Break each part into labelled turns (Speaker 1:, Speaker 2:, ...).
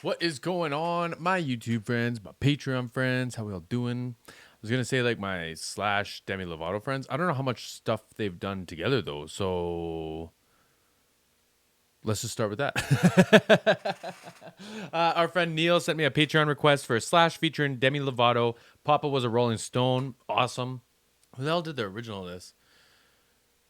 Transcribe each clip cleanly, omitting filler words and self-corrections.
Speaker 1: What is going on, my YouTube friends, my Patreon friends? How we all doing? I was gonna say like my slash Demi Lovato friends. I don't know how much stuff they've done together though, so let's just start with that. Our friend Neil sent me a Patreon request for a slash featuring Demi Lovato. Papa was a Rolling Stone. Awesome. Who the hell did the original of this?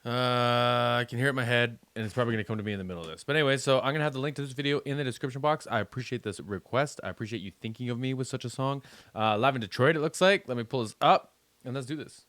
Speaker 1: I can hear it in my head, and it's probably going to come to me in the middle of this. But anyway, so I'm going to have the link to this video in the description box. I appreciate this request. I appreciate you thinking of me with such a song. Live in Detroit, it looks like. Let me pull this up, and let's do this.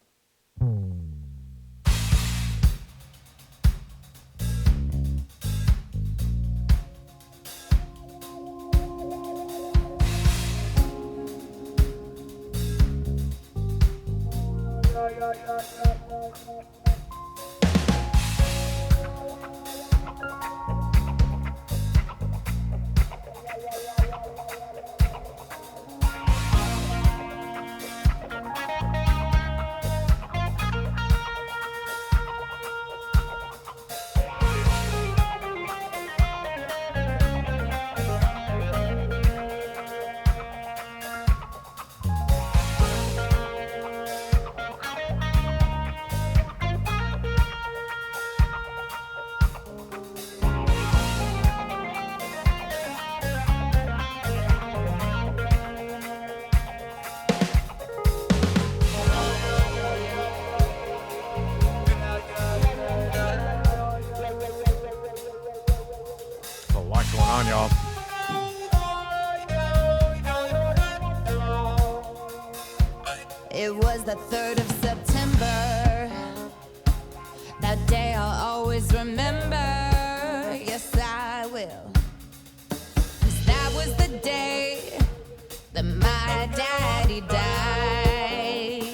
Speaker 1: A lot going on, y'all.
Speaker 2: It was the 3rd of September. That day I'll always remember. Yes, I will. 'Cause that was the day that my daddy died.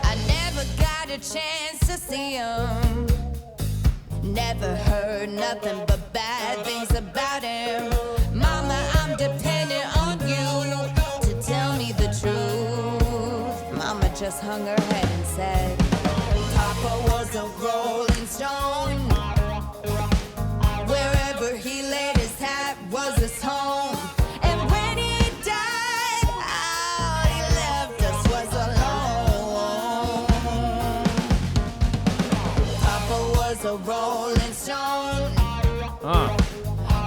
Speaker 2: I never got a chance to see him. Never heard nothing but bad things about him. Mama, I'm dependent on you to tell me the truth. Mama just hung her head and said, Papa was a rolling stone. Wherever he laid his hat was his home. And when he died, all he left us was alone. Papa was a rolling stone.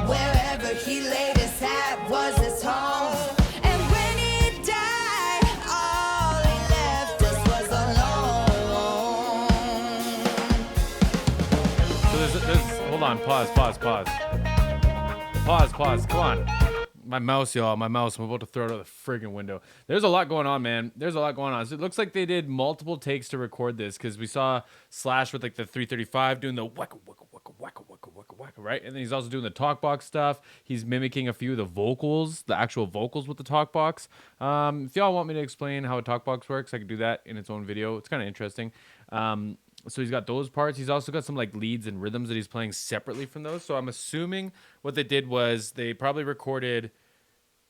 Speaker 2: Wherever he laid his hat was his home. And when he died, all he left us was alone.
Speaker 1: So there's hold on, pause. Come on. My mouse, y'all. My mouse. I'm about to throw it out the friggin' window. There's a lot going on, man. There's a lot going on. So it looks like they did multiple takes to record this because we saw Slash with like the 335 doing the wacka, right? And then he's also doing the talk box stuff. He's mimicking a few of the vocals, the actual vocals with the talk box. If y'all want me to explain how a talk box works, I could do that in its own video. It's kind of interesting. So he's got those parts. He's also got some like leads and rhythms that he's playing separately from those. So I'm assuming what they did was they probably recorded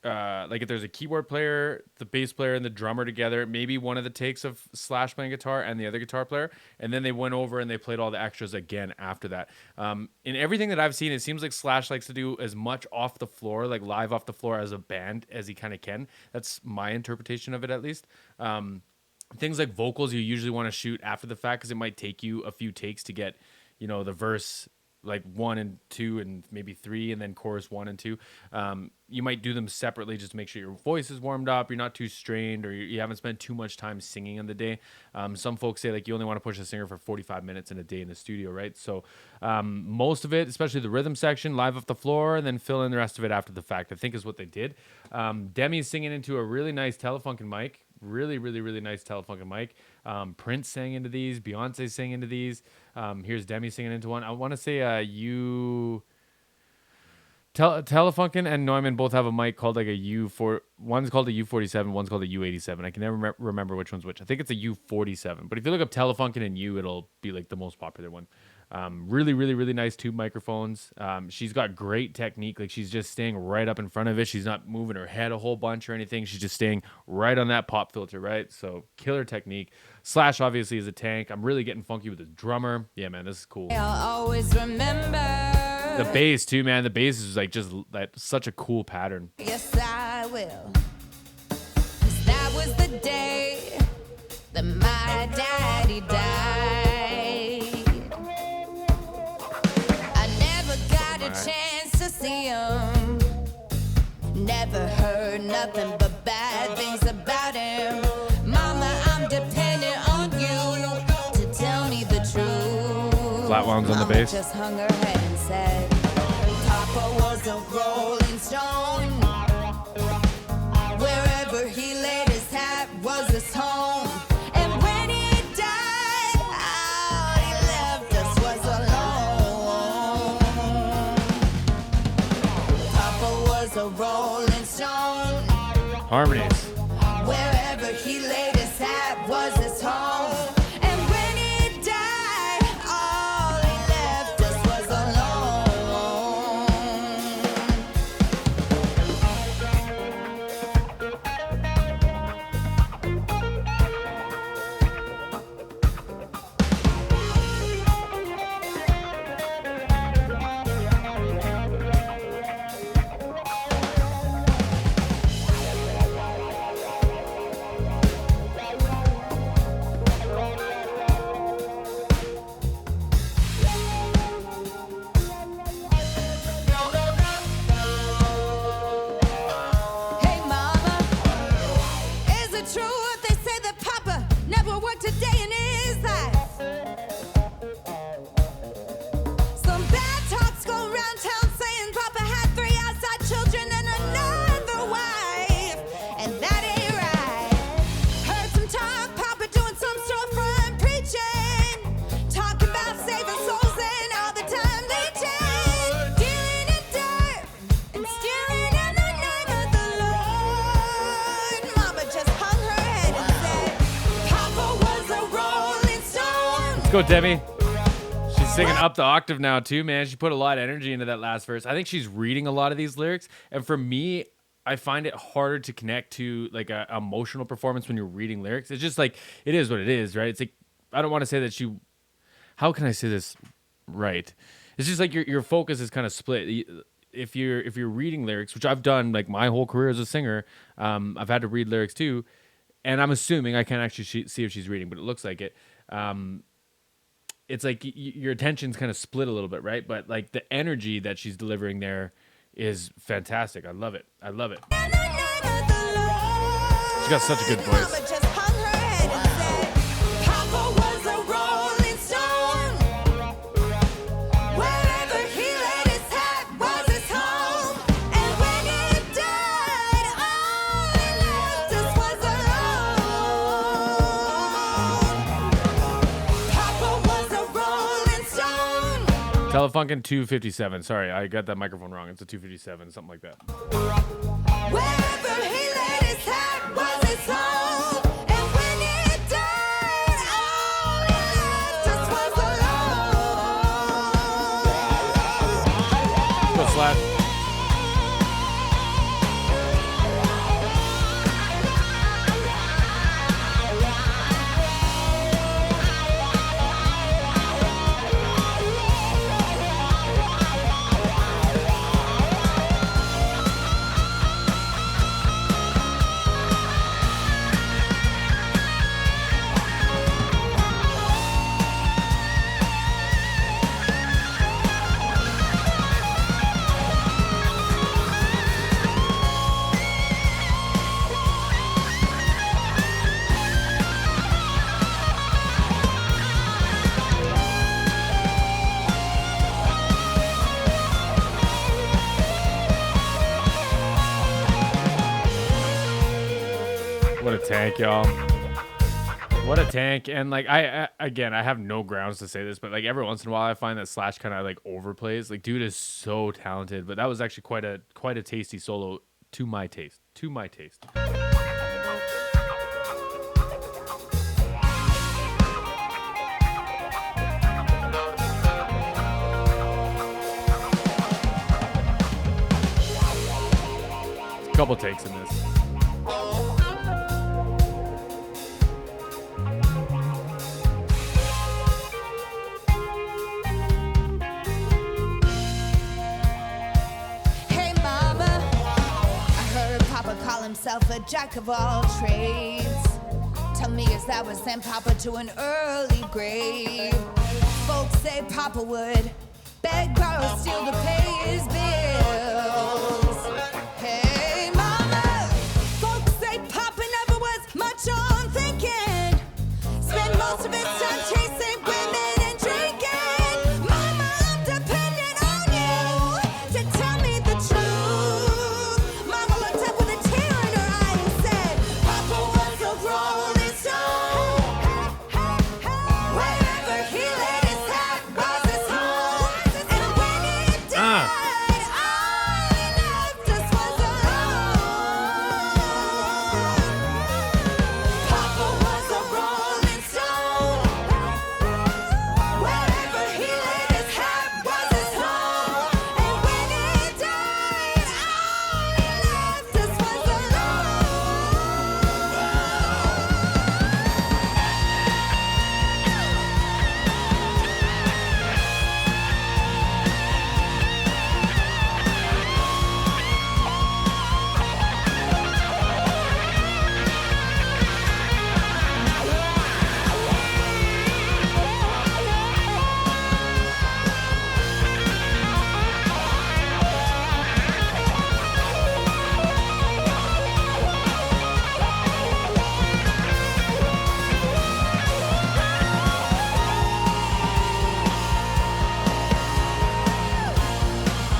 Speaker 1: like if there's a keyboard player, the bass player, and the drummer together, maybe one of the takes of Slash playing guitar and the other guitar player, and then they went over and they played all the extras again after that. In everything that I've seen, it seems like Slash likes to do as much off the floor, like live off the floor as a band as he kind of can. That's my interpretation of it, at least. Things like vocals you usually want to shoot after the fact because it might take you a few takes to get, the verse like 1 and 2 and maybe 3 and then chorus 1 and 2. You might do them separately just to make sure your voice is warmed up, you're not too strained, or you haven't spent too much time singing in the day. Some folks say like you only want to push a singer for 45 minutes in a day in the studio, right? So most of it, especially the rhythm section, live off the floor, and then fill in the rest of it after the fact, I think is what they did. Demi's singing into a really nice Telefunken mic. Really nice Telefunken mic. Prince sang into these. Beyonce sang into these. Here's Demi singing into one. I want to say Telefunken and Neumann both have a mic called like a U4. One's called a U47. One's called a U87. I can never remember which one's which. I think it's a U47. But if you look up Telefunken and U, it'll be like the most popular one. Really nice tube microphones. She's got great technique. Like she's just staying right up in front of it. She's not moving her head a whole bunch or anything. She's just staying right on that pop filter, right? So killer technique. Slash obviously is a tank. I'm really getting funky with his drummer. Yeah, man, this is cool.
Speaker 2: I'll always remember.
Speaker 1: The bass too, man. The bass is like just like such a cool pattern.
Speaker 2: Yes, I will. 'Cause that was the day that my daddy died. I never got a chance to see him. Never heard nothing but bad things about him. Mama, I'm dependent on you to tell me the truth.
Speaker 1: Flat ones on the
Speaker 2: Mama
Speaker 1: bass.
Speaker 2: just hung her head and said, Papa was a rolling stone. Wherever he laid his hat was his home. And when he died, all he left us was alone. Papa was a rolling stone.
Speaker 1: Harmonies.
Speaker 2: Wherever he laid his hat was his home. And when he died, all he left us was alone. Hey mama, is it true what they say that Papa never worked a day in his life? Some bad talks go around town saying Papa had 3 outside children and another wife, and that ain't right. Heard some talk, Papa doing some storefront preaching, talking about saving souls and all the time they take, dealing in dirt and stealing in the name of the Lord. Mama just hung her head and said, Papa was a rolling stone.
Speaker 1: Let's go, Demi. She's singing up the octave now too, man. She put a lot of energy into that last verse. I think she's reading a lot of these lyrics, and for me, I find it harder to connect to like a emotional performance when you're reading lyrics. It's just like it is what it is, right? It's like I don't want to say that she. How can I say this right? It's just like your focus is kind of split. If you're reading lyrics, which I've done like my whole career as a singer, I've had to read lyrics too, and I'm assuming I can't actually see if she's reading, but it looks like it. It's like your attention's kind of split a little bit, right? But like the energy that she's delivering there is fantastic. I love it. I love it. She's got such a good
Speaker 2: Mama
Speaker 1: voice.
Speaker 2: just hung her head and said, Papa was a rolling stone. Wherever he laid his hat was his home. And when he died, all he left us was alone. Papa was a rolling stone.
Speaker 1: Telefunken 257. Sorry, I got that microphone wrong. It's a 257, something like that.
Speaker 2: Wherever he laid his hat was his home. And when he died, all he left us was alone.
Speaker 1: Go Slash. What a tank, y'all. What a tank. And like I again, I have no grounds to say this, but like every once in a while I find that Slash kind of like overplays. Like dude is so talented, but that was actually quite a tasty solo to my taste. To my taste. Couple takes in this.
Speaker 2: Papa call himself a jack of all trades. Tell me, is that what sent Papa to an early grave? Folks say Papa would beg, borrow, steal to pay his bills. Hey, Mama, folks say Papa never was much on thinking. Spent most of his time chasing women and drinking. Mama, I'm dependent on you to tell me the truth. Mama looked up with a tear in her eye and said, Papa was a rolling stone. Wherever he laid his hat was his home. And when he died, all he left us was alone. Papa was a rolling stone. Wherever he laid his hat was his home. And when he died, all he left us was alone.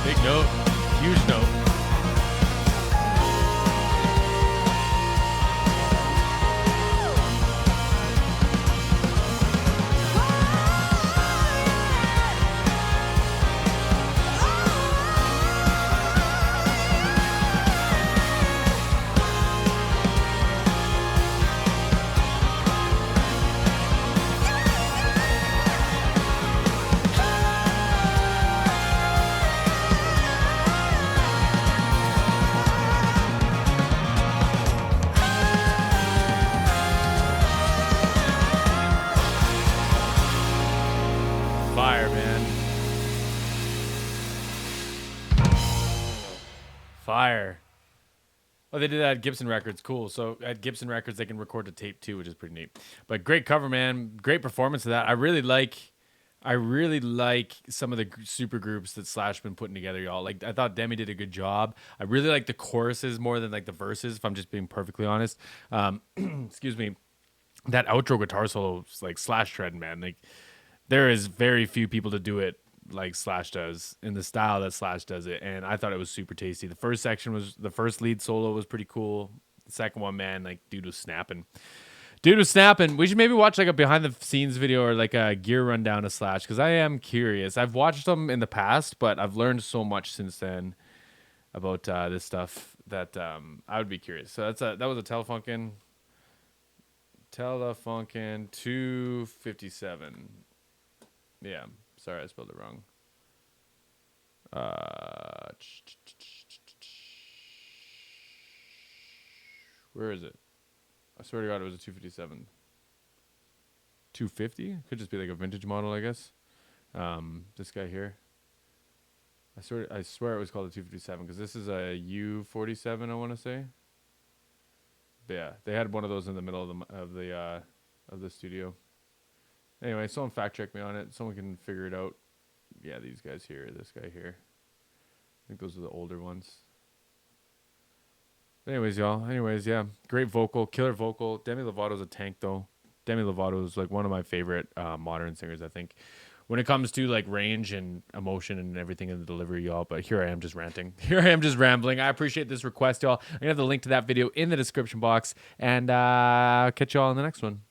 Speaker 1: Big note, huge note. Fire, man. Fire. Oh, they did that at Gibson Records. Cool. So at Gibson Records, they can record to tape too, which is pretty neat. But great cover, man. Great performance of that. I really like some of the super groups that Slash been putting together, y'all. Like, I thought Demi did a good job. I really like the choruses more than like the verses, if I'm just being perfectly honest. Excuse me. That outro guitar solo is like Slash tread, man. Like, there is very few people to do it like Slash does in the style that Slash does it, and I thought it was super tasty. The first lead solo was pretty cool. The second one, man, like dude was snapping. We should maybe watch like a behind the scenes video or like a gear rundown of Slash, because I am curious. I've watched them in the past, but I've learned so much since then about this stuff that I would be curious. So that was a Telefunken 257. Yeah, sorry, I spelled it wrong. Where is it? I swear to God, it was a 257. 250? Could just be like a vintage model, I guess. This guy here. I swear it was called a 257 because this is a U47, I want to say. But yeah, they had one of those in the middle of the studio. Anyway, someone fact check me on it. Someone can figure it out. Yeah, these guys here, this guy here. I think those are the older ones. But anyways, y'all. Yeah. Great vocal, killer vocal. Demi Lovato's a tank, though. Demi Lovato is like one of my favorite modern singers, I think, when it comes to like range and emotion and everything in the delivery, y'all. But here I am just ranting. Here I am just rambling. I appreciate this request, y'all. I'm going to have the link to that video in the description box. And catch y'all in the next one.